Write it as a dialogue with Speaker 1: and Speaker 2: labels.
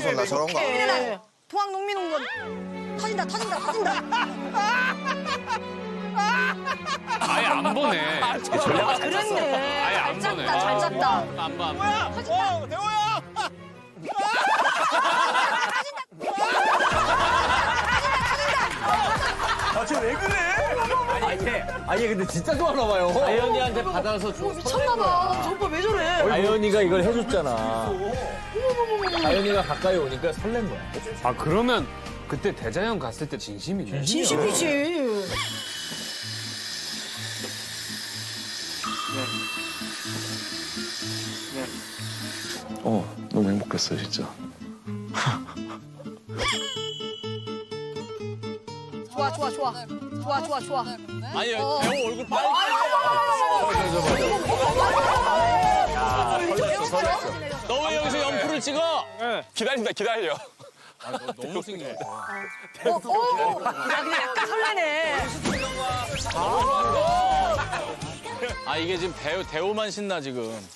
Speaker 1: 태어나서 나 저런 거 안 해.
Speaker 2: 토학 농민홍건 터진다 터진다 터진다.
Speaker 3: 아예 안 보네.
Speaker 2: 그랬네.
Speaker 3: 아예 안
Speaker 2: 잘
Speaker 3: 보네.
Speaker 2: 짰다 잘 짰다.
Speaker 3: 안 봐.
Speaker 1: 대호야! 아, 쟤 왜 그래?
Speaker 4: 아니 근데 진짜 좋아하나 봐요. 아연이한테 받아서 좀
Speaker 2: 미쳤나봐. 저 오빠 왜 저래?
Speaker 4: 아연이가 이걸 해줬잖아. 아연이가 가까이 오니까 설렌 거야.
Speaker 3: 아 그러면 그때 대자연 갔을 때 진심이네.
Speaker 2: 진심이지.
Speaker 5: 너무 행복했어요, 진짜.
Speaker 2: 좋아 좋아 좋아. 좋아 좋아 좋아.
Speaker 4: 아니 대호 얼굴 빨리. 너 왜 여기서 연프를 찍어?
Speaker 6: 기다린다, 기다려.
Speaker 4: 너무 생겨.
Speaker 2: 야 근데 약간 설레네.
Speaker 4: 아 이게 지금 대호만 신나 지금.